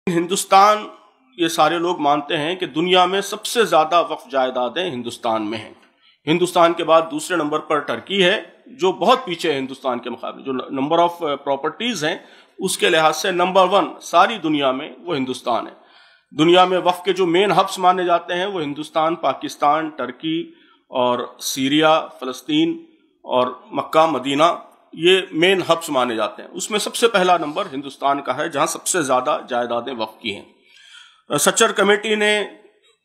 ہندوستان، یہ سارے لوگ مانتے ہیں کہ دنیا میں سب سے زیادہ وقف جائیدادیں ہندوستان میں ہیں۔ ہندوستان کے بعد دوسرے نمبر پر ٹرکی ہے، جو بہت پیچھے ہے ہندوستان کے مقابلے۔ جو نمبر آف پراپرٹیز ہیں اس کے لحاظ سے نمبر 1 ساری دنیا میں وہ ہندوستان ہے۔ دنیا میں وقف کے جو مین ہبس مانے جاتے ہیں وہ ہندوستان، پاکستان، ٹرکی اور سیریا، فلسطین اور مکہ مدینہ، یہ مین ہبس مانے جاتے ہیں۔ اس میں سب سے پہلا نمبر ہندوستان کا ہے، جہاں سب سے زیادہ جائیدادیں وقف کی ہیں۔ سچر کمیٹی نے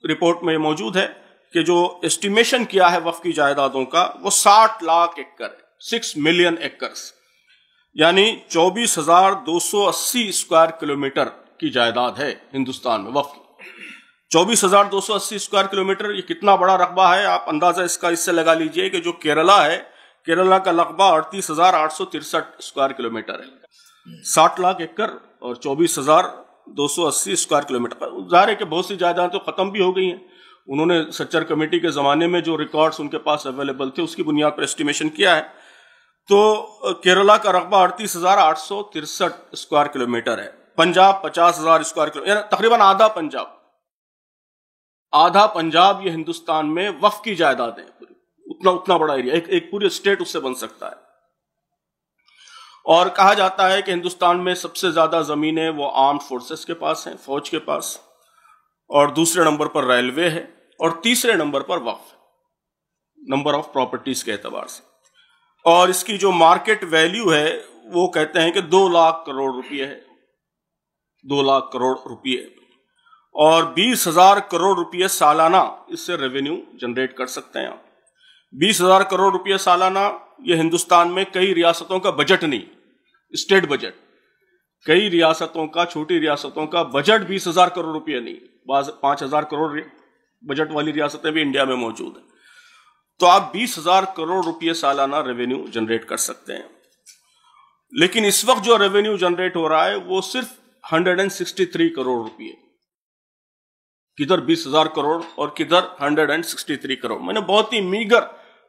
رپورٹ میں موجود ہے کہ جو اسٹیمیشن کیا ہے وقف کی جائیدادوں کا وہ 60 لاکھ ایکڑ ہے، 6 ملین ایکڑز، یعنی 24,280 اسکوائر کلومیٹر کی جائیداد ہے ہندوستان میں وقف۔ 24,280 اسکوائر کلومیٹر، یہ کتنا بڑا رقبہ ہے آپ اندازہ اس سے لگا لیجئے کہ جو کیرلا ہے، کیرلا کا رقبہ 38,863 اسکوائر کلومیٹر ہے۔ 60 لاکھ ایکڑ اور 24,280 اسکوائر کلومیٹر، ظاہر ہے کہ بہت سی جائیدادیں تو ختم بھی ہو گئی ہیں۔ انہوں نے سچر کمیٹی کے زمانے میں جو ریکارڈز ان کے پاس اویلیبل تھے اس کی بنیاد پر اسٹیمیشن کیا ہے، تو کیرلا کا رقبہ 38,863 اسکوائر کلومیٹر ہے۔ پنجاب 50,000 اسکوائر کلومیٹر، یعنی تقریباً آدھا پنجاب یہ ہندوستان میں وقف کی جائیدادیں ہیں۔ اتنا بڑا ایریا، ایک پوری اسٹیٹ اس سے بن سکتا ہے۔ اور کہا جاتا ہے کہ ہندوستان میں سب سے زیادہ زمینیں وہ آرمڈ فورسز کے پاس ہیں، فوج کے پاس، اور دوسرے نمبر پر ریلوے ہے، اور تیسرے نمبر پر وقف ہے نمبر آف پراپرٹیز کے اعتبار سے۔ اور اس کی جو مارکیٹ ویلیو ہے وہ کہتے ہیں کہ 2 لاکھ کروڑ روپے ہے، 2 لاکھ کروڑ روپے، اور 20,000 کروڑ روپے سالانہ اس سے ریونیو جنریٹ کر سکتے ہیں۔ 20,000 کروڑ روپے سالانہ یہ ہندوستان میں کئی ریاستوں کا بجٹ نہیں، اسٹیٹ بجٹ، کئی ریاستوں کا، چھوٹی ریاستوں کا بجٹ 20,000 کروڑ روپے نہیں، بعض 5,000 کروڑ بجٹ والی ریاستیں بھی انڈیا میں موجود ہیں۔ تو آپ 20,000 کروڑ روپے سالانہ ریونیو جنریٹ کر سکتے ہیں۔ لیکن اس وقت جو ریونیو جنریٹ ہو رہا ہے وہ صرف 163 کروڑ روپے، کدھر 20,000 کروڑ اور کدھر 163 کروڑ، میں نے بہت ہی میگر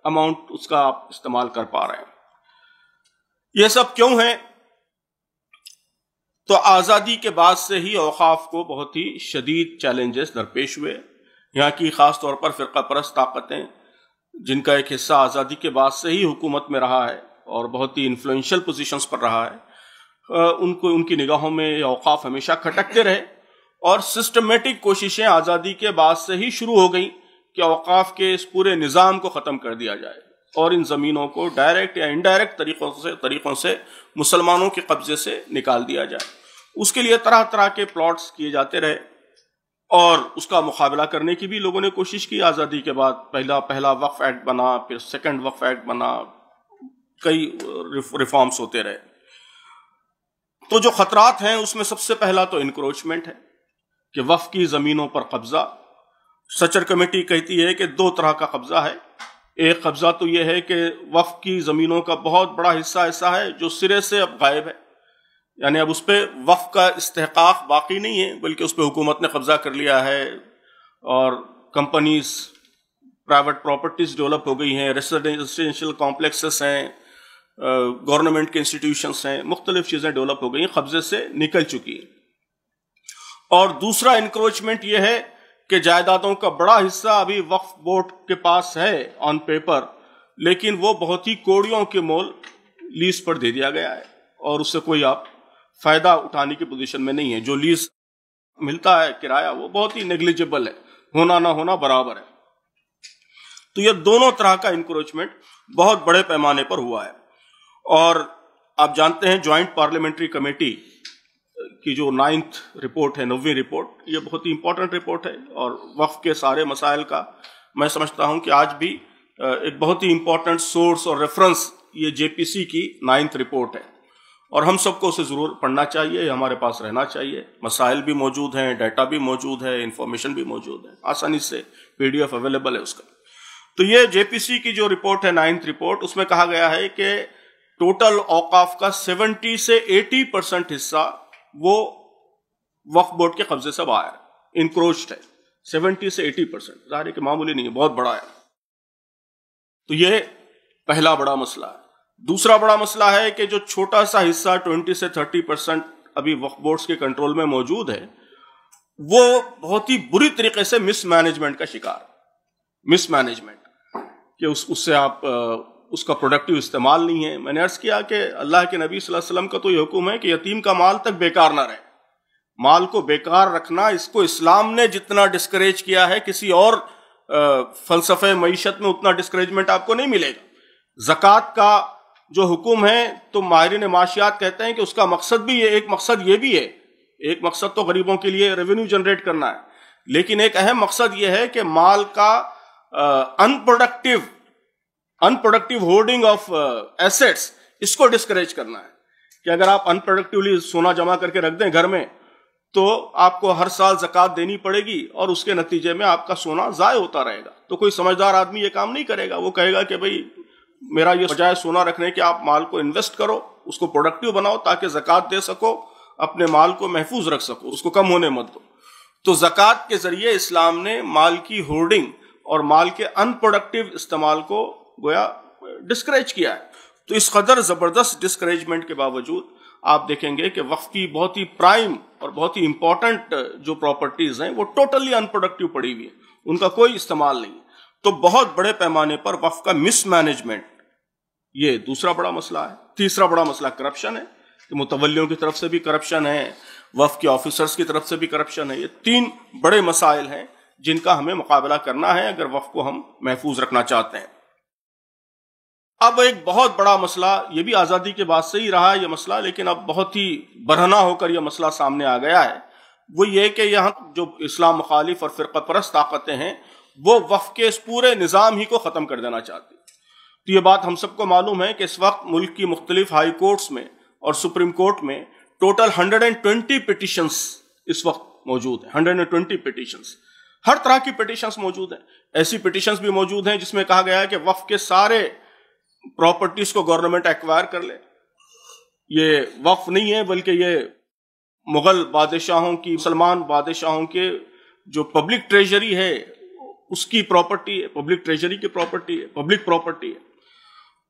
اماؤنٹ اس کا آپ استعمال کر پا رہے ہیں۔ یہ سب کیوں ہے؟ تو آزادی کے بعد سے ہی اوقاف کو بہت ہی شدید چیلنجز درپیش ہوئے۔ یہاں کی خاص طور پر فرقہ پرست طاقتیں، جن کا ایک حصہ آزادی کے بعد سے ہی حکومت میں رہا ہے اور بہت ہی انفلوئنشل پوزیشنز پر رہا ہے، ان کی نگاہوں میں اوقاف ہمیشہ کھٹکتے رہے، اور سسٹمیٹک کوششیں آزادی کے بعد سے ہی شروع ہو گئیں کہ اوقاف کے اس پورے نظام کو ختم کر دیا جائے اور ان زمینوں کو ڈائریکٹ یا انڈائریکٹ طریقوں سے مسلمانوں کے قبضے سے نکال دیا جائے۔ اس کے لیے طرح طرح کے پلاٹس کیے جاتے رہے، اور اس کا مقابلہ کرنے کی بھی لوگوں نے کوشش کی۔ آزادی کے بعد پہلا وقف ایکٹ بنا، پھر سیکنڈ وقف ایکٹ بنا، کئی ریفارمز ہوتے رہے۔ تو جو خطرات ہیں اس میں سب سے پہلا تو انکروچمنٹ ہے کہ وقف کی زمینوں پر قبضہ۔ سچر کمیٹی کہتی ہے کہ 2 طرح کا قبضہ ہے۔ ایک قبضہ تو یہ ہے کہ وقف کی زمینوں کا بہت بڑا حصہ ایسا ہے جو سرے سے اب غائب ہے، یعنی اب اس پہ وقف کا استحقاق باقی نہیں ہے، بلکہ اس پہ حکومت نے قبضہ کر لیا ہے، اور کمپنیز، پرائیویٹ پراپرٹیز ڈیولپ ہو گئی ہیں، ریزیڈینشیل کمپلیکسز ہیں، گورنمنٹ کے انسٹیٹیوشنز ہیں، مختلف چیزیں ڈیولپ ہو گئی ہیں، قبضے سے نکل چکی ہیں۔ اور دوسرا انکروچمنٹ یہ ہے کہ جائیدادوں کا بڑا حصہ ابھی وقف بورڈ کے پاس ہے آن پیپر، لیکن وہ بہت ہی کوڑیوں کے مول لیز پر دے دیا گیا ہے، اور اس سے کوئی آپ فائدہ اٹھانے کی پوزیشن میں نہیں ہے۔ جو لیز ملتا ہے کرایہ وہ بہت ہی نیگلیجبل ہے، ہونا نہ ہونا برابر ہے۔ تو یہ دونوں طرح کا انکروچمنٹ بہت بڑے پیمانے پر ہوا ہے۔ اور آپ جانتے ہیں جوائنٹ پارلیمنٹری کمیٹی کی جو 9th رپورٹ ہے، 9ویں رپورٹ، یہ بہت ہی امپورٹنٹ رپورٹ ہے، اور وقف کے سارے مسائل کا میں سمجھتا ہوں کہ آج بھی ایک بہت ہی امپورٹنٹ سورس اور ریفرنس یہ JPC کی 9th رپورٹ ہے، اور ہم سب کو اسے ضرور پڑھنا چاہیے، ہمارے پاس رہنا چاہیے۔ مسائل بھی موجود ہیں، ڈیٹا بھی موجود ہے، انفارمیشن بھی موجود ہے، آسانی سے PDF اویلیبل ہے اس کا۔ تو یہ JPC کی جو رپورٹ ہے 9th رپورٹ، اس میں کہا گیا ہے کہ ٹوٹل اوقاف کا 70 سے 80% حصہ وہ وقف بورڈ کے قبضے سے باہر انکروچڈ ہے، 70 سے 80%، ظاہر ہے کہ معمولی نہیں ہے، بہت بڑا ہے۔ تو یہ پہلا بڑا مسئلہ ہے۔ دوسرا بڑا مسئلہ ہے کہ جو چھوٹا سا حصہ 20 سے 30% ابھی وقف بورڈز کے کنٹرول میں موجود ہے، وہ بہت ہی بری طریقے سے مس مینجمنٹ کا شکار ہے. مس مینجمنٹ کہ اس سے آپ اس کا پروڈکٹیو استعمال نہیں ہے. میں نے عرض کیا کہ اللہ کے نبی صلی اللہ علیہ وسلم کا تو یہ حکم ہے کہ یتیم کا مال تک بیکار نہ رہے. مال کو بیکار رکھنا، اس کو اسلام نے جتنا ڈسکریج کیا ہے کسی اور فلسفہ معیشت میں اتنا ڈسکریجمنٹ آپ کو نہیں ملے گا. زکوٰۃ کا جو حکم ہے تو ماہرین معاشیات کہتے ہیں کہ اس کا مقصد بھی ایک مقصد یہ بھی ہے. ایک مقصد تو غریبوں کے لیے ریونیو جنریٹ کرنا ہے، لیکن ایک اہم مقصد یہ ہے کہ مال کا انپروڈکٹیو ہولڈنگ آف ایسیٹس، اس کو ڈسکریج کرنا ہے. کہ اگر آپ انپروڈکٹیولی سونا جمع کر کے رکھ دیں گھر میں تو آپ کو ہر سال زکوٰۃ دینی پڑے گی اور اس کے نتیجے میں آپ کا سونا ضائع ہوتا رہے گا. تو کوئی سمجھدار آدمی یہ کام نہیں کرے گا. وہ کہے گا کہ بھئی میرا یہ بجائے سونا رکھنے کے آپ مال کو انویسٹ کرو، اس کو پروڈکٹیو بناؤ تاکہ زکوٰۃ دے سکو، اپنے مال کو محفوظ رکھ سکو، اس کو کم ہونے مت دو. تو زکوٰۃ کے ذریعے اسلام نے مال کی ہولڈنگ اور مال کے ان پروڈکٹیو استعمال کو گویا ڈسکریج کیا ہے. تو اس قدر زبردست ڈسکریجمنٹ کے باوجود آپ دیکھیں گے کہ وقف کی بہت ہی پرائم اور بہت ہی امپورٹنٹ جو پراپرٹیز ہیں وہ ٹوٹلی ان پروڈکٹیو پڑی ہوئی ہیں، ان کا کوئی استعمال نہیں. تو بہت بڑے پیمانے پر وقف کا مس مینجمنٹ یہ دوسرا بڑا مسئلہ ہے. تیسرا بڑا مسئلہ کرپشن ہے کہ متولیوں کی طرف سے بھی کرپشن ہے، وقف کے آفیسرز کی طرف سے بھی کرپشن ہے. یہ تین بڑے مسائل ہیں جن کا ہمیں مقابلہ کرنا ہے اگر وقف کو ہم محفوظ رکھنا چاہتے ہیں. اب ایک بہت بڑا مسئلہ، یہ بھی آزادی کے بعد سے ہی رہا ہے یہ مسئلہ، لیکن اب بہت ہی برہنہ ہو کر یہ مسئلہ سامنے آ گیا ہے. وہ یہ کہ یہاں جو اسلام مخالف اور فرقہ پرست طاقتیں ہیں وہ وقف کے اس پورے نظام ہی کو ختم کر دینا چاہتی. تو یہ بات ہم سب کو معلوم ہے کہ اس وقت ملک کی مختلف ہائی کورٹس میں اور سپریم کورٹ میں ٹوٹل 120 پٹیشنز اس وقت موجود ہیں. 120 پٹیشنز، ہر طرح کی پٹیشنز موجود ہیں. ایسی پٹیشنز بھی موجود ہیں جس میں کہا گیا ہے کہ وقف کے سارے پراپرٹیز کو گورنمنٹ ایکوائر کر لے. یہ وقف نہیں ہے بلکہ یہ مغل بادشاہوں کی، مسلمان بادشاہوں کے جو پبلک ٹریجری ہے اس کی پراپرٹی ہے، پبلک ٹریجری کی پراپرٹی ہے، پبلک پراپرٹی ہے.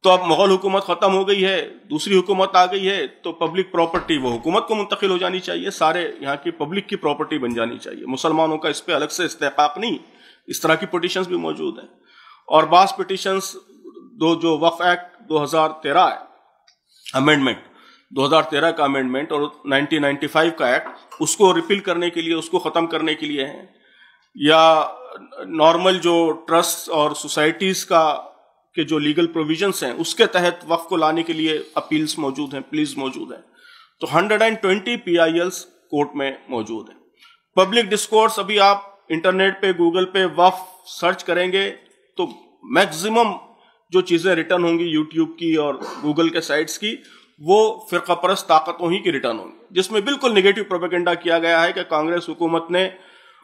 تو اب مغل حکومت ختم ہو گئی ہے، دوسری حکومت آ گئی ہے، تو پبلک پراپرٹی وہ حکومت کو منتقل ہو جانی چاہیے، سارے یہاں کی پبلک کی پراپرٹی بن جانی چاہیے. مسلمانوں کا اس پہ الگ سے استحقاق نہیں. اس طرح کی پٹیشنز بھی موجود ہیں. اور بعض پٹیشنز جو وقف ایکٹ 2013 ہے، امینڈمنٹ 2013 کا امینڈمنٹ اور 1995 کا ایکٹ، اس کو ریپیل کرنے کے لیے، اس کو ختم کرنے کے لیے ہیں. یا نارمل جو ٹرسٹ اور سوسائٹیز کا کے جو لیگل پروویژنس ہیں اس کے تحت وقف کو لانے کے لیے اپیلز موجود ہیں، پلیز موجود ہیں. تو 120 PILs کورٹ میں موجود ہیں. پبلک ڈسکورس، ابھی آپ انٹرنیٹ پہ گوگل پہ وقف سرچ کریں گے تو میکزیمم جو چیزیں ریٹرن ہوں گی یوٹیوب کی اور گوگل کے سائٹس کی، وہ فرقہ پرست طاقتوں ہی کی ریٹرن ہوں گی، جس میں بالکل نگیٹو پروپیگنڈا کیا گیا ہے کہ کانگریس حکومت نے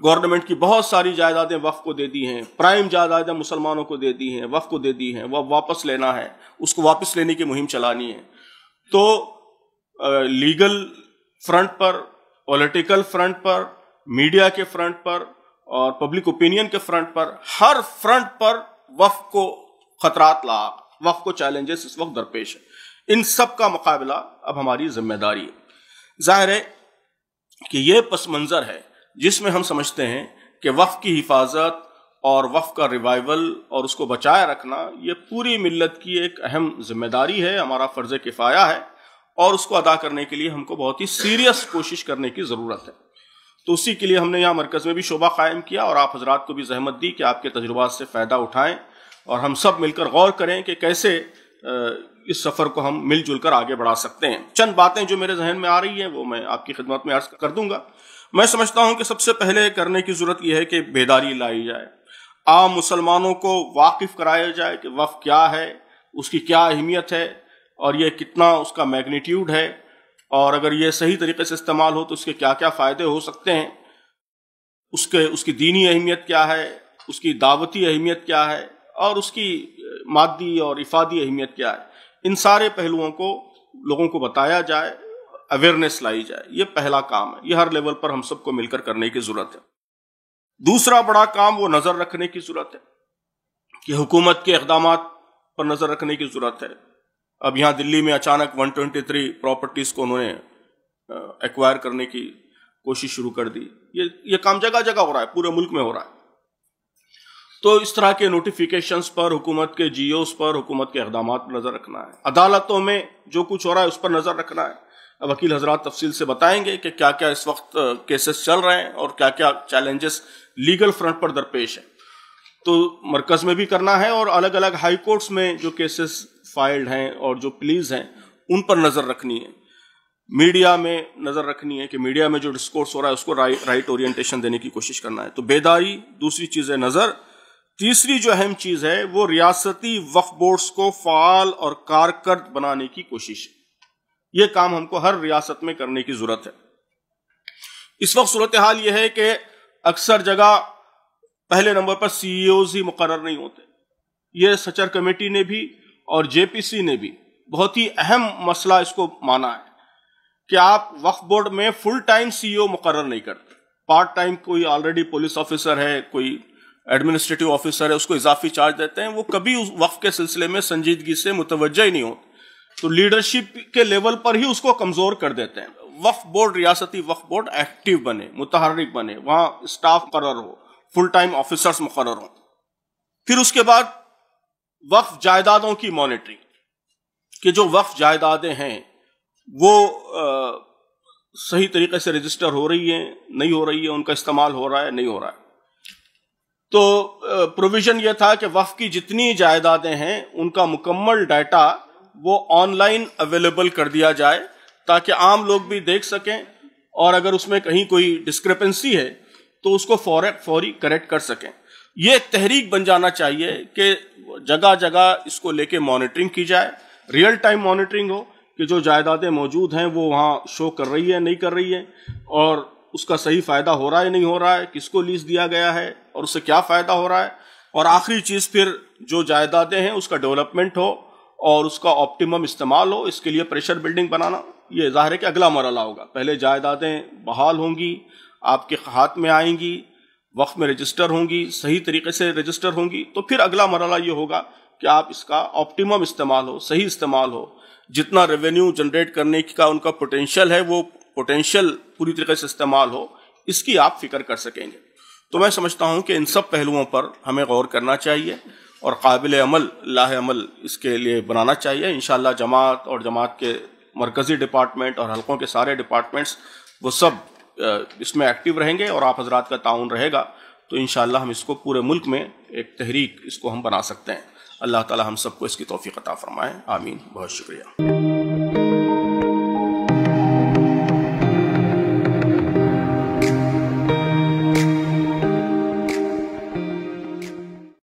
گورنمنٹ کی بہت ساری جائیدادیں وقف کو دے دی ہیں، پرائم جائیدادیں مسلمانوں کو دے دی ہیں، وقف کو دے دی ہیں، وہ واپس لینا ہے، اس کو واپس لینے کی مہم چلانی ہے. تو لیگل فرنٹ پر، پولیٹیکل فرنٹ پر، میڈیا کے فرنٹ پر اور پبلک اوپینین کے فرنٹ پر، ہر فرنٹ پر وقف کو خطرات لاحق، وقف کو چیلنجز اس وقت درپیش ہے. ان سب کا مقابلہ اب ہماری ذمہ داری ہے. ظاہر ہے کہ یہ پس منظر ہے جس میں ہم سمجھتے ہیں کہ وقف کی حفاظت اور وقف کا ریوائول اور اس کو بچائے رکھنا یہ پوری ملت کی ایک اہم ذمہ داری ہے، ہمارا فرض کفایہ ہے، اور اس کو ادا کرنے کے لیے ہم کو بہت ہی سیریس کوشش کرنے کی ضرورت ہے. تو اسی کے لیے ہم نے یہاں مرکز میں بھی شعبہ قائم کیا اور آپ حضرات کو بھی زحمت دی کہ آپ کے تجربات سے فائدہ اٹھائیں اور ہم سب مل کر غور کریں کہ کیسے اس سفر کو ہم مل جل کر آگے بڑھا سکتے ہیں. چند باتیں جو میرے ذہن میں آ رہی ہیں وہ میں آپ کی خدمت میں عرض کر دوں گا. میں سمجھتا ہوں کہ سب سے پہلے کرنے کی ضرورت یہ ہے کہ بیداری لائی جائے، عام مسلمانوں کو واقف کرایا جائے کہ وقف کیا ہے، اس کی کیا اہمیت ہے اور یہ کتنا اس کا میگنیٹیوڈ ہے، اور اگر یہ صحیح طریقے سے استعمال ہو تو اس کے کیا کیا فائدے ہو سکتے ہیں، اس کی دینی اہمیت کیا ہے، اس کی دعوتی اہمیت کیا ہے، اور اس کی مادی اور افادی اہمیت کیا ہے. ان سارے پہلوؤں کو لوگوں کو بتایا جائے، اویئرنیس لائی جائے. یہ پہلا کام ہے، یہ ہر لیول پر ہم سب کو مل کر کرنے کی ضرورت ہے. دوسرا بڑا کام وہ نظر رکھنے کی ضرورت ہے کہ حکومت کے اقدامات پر نظر رکھنے کی ضرورت ہے. اب یہاں دلی میں اچانک 123 پراپرٹیز کو انہوں نے ایکوائر کرنے کی کوشش شروع کر دی. یہ کام جگہ جگہ ہو رہا ہے, پورے ملک میں ہو رہا ہے. تو اس طرح کے نوٹیفیکیشنز پر, حکومت کے جی اوز پر, حکومت کے اقدامات پر نظر رکھنا ہے. عدالتوں میں جو کچھ ہو رہا ہے اس پر نظر رکھنا ہے. وکیل حضرات تفصیل سے بتائیں گے کہ کیا کیا اس وقت کیسز چل رہے ہیں اور کیا کیا چیلنجز لیگل فرنٹ پر درپیش ہیں. تو مرکز میں بھی کرنا ہے اور الگ الگ ہائی کورٹس میں جو کیسز فائلڈ ہیں اور جو پلیز ہیں ان پر نظر رکھنی ہے. میڈیا میں نظر رکھنی ہے کہ میڈیا میں جو ڈسکورس ہو رہا ہے اس کو رائٹ اورینٹیشن دینے کی کوشش کرنا ہے. تو بیداری دوسری چیز ہے, نظر. تیسری جو اہم چیز ہے وہ ریاستی وقف بورڈز کو فعال اور کارکرد بنانے کی کوشش ہے. یہ کام ہم کو ہر ریاست میں کرنے کی ضرورت ہے. اس وقت صورتحال یہ ہے کہ اکثر جگہ پہلے نمبر پر سی ای اوز ہی مقرر نہیں ہوتے. یہ سچر کمیٹی نے بھی اور جے پی سی نے بھی بہت ہی اہم مسئلہ اس کو مانا ہے کہ آپ وقف بورڈ میں فل ٹائم سی ای او مقرر نہیں کرتے. پارٹ ٹائم کوئی آلریڈی پولیس آفیسر ہے, کوئی ایڈمنسٹریٹو آفیسر ہے, اس کو اضافی چارج دیتے ہیں. وہ کبھی اس وقف کے سلسلے میں سنجیدگی سے متوجہ ہی نہیں ہوتے. تو لیڈرشپ کے لیول پر ہی اس کو کمزور کر دیتے ہیں. وقف بورڈ, ریاستی وقف بورڈ ایکٹیو بنے, متحرک بنے, وہاں اسٹاف مقرر ہو, فل ٹائم آفیسرز مقرر ہوں. پھر اس کے بعد وقف جائیدادوں کی مانیٹرنگ, کہ جو وقف جائیدادیں ہیں وہ صحیح طریقے سے رجسٹر ہو رہی ہیں, نہیں ہو رہی ہے, ان کا استعمال ہو رہا ہے, نہیں ہو رہا ہے. تو پروویژن یہ تھا کہ وقف کی جتنی جائیدادیں ہیں ان کا مکمل ڈیٹا وہ آن لائن اویلیبل کر دیا جائے تاکہ عام لوگ بھی دیکھ سکیں, اور اگر اس میں کہیں کوئی ڈسکرپنسی ہے تو اس کو فوری کریکٹ کر سکیں. یہ ایک تحریک بن جانا چاہیے کہ جگہ جگہ اس کو لے کے مانیٹرنگ کی جائے, ریئل ٹائم مانیٹرنگ ہو کہ جو جائیدادیں موجود ہیں وہ وہاں شو کر رہی ہے, نہیں کر رہی ہے, اور اس کا صحیح فائدہ ہو رہا ہے, نہیں ہو رہا ہے, کس کو لیز دیا گیا ہے اور اس سے کیا فائدہ ہو رہا ہے. اور آخری چیز پھر جو جائیدادیں ہیں اس کا ڈیولپمنٹ ہو اور اس کا آپٹیمم استعمال ہو. اس کے لیے پریشر بلڈنگ بنانا, یہ ظاہر ہے کہ اگلا مرحلہ ہوگا. پہلے جائیدادیں بحال ہوں گی, آپ کے ہاتھ میں آئیں گی, وقف میں رجسٹر ہوں گی, صحیح طریقے سے رجسٹر ہوں گی, تو پھر اگلا مرحلہ یہ ہوگا کہ آپ اس کا آپٹیمم استعمال ہو, صحیح استعمال ہو. جتنا ریونیو جنریٹ کرنے کا ان کا پوٹینشیل ہے وہ پوٹینشیل پوری طریقے سے استعمال ہو, اس کی آپ فکر کر سکیں گے. تو میں سمجھتا ہوں کہ ان سب پہلوؤں پر ہمیں غور کرنا چاہیے اور قابل عمل لاہ عمل اس کے لیے بنانا چاہیے. انشاءاللہ جماعت اور جماعت کے مرکزی ڈپارٹمنٹ اور حلقوں کے سارے ڈپارٹمنٹس وہ سب اس میں ایکٹیو رہیں گے اور آپ حضرات کا تعاون رہے گا, تو انشاءاللہ ہم اس کو پورے ملک میں ایک تحریک اس کو ہم بنا سکتے ہیں. اللہ تعالی ہم سب کو اس کی توفیق عطا فرمائے, آمین. بہت شکریہ.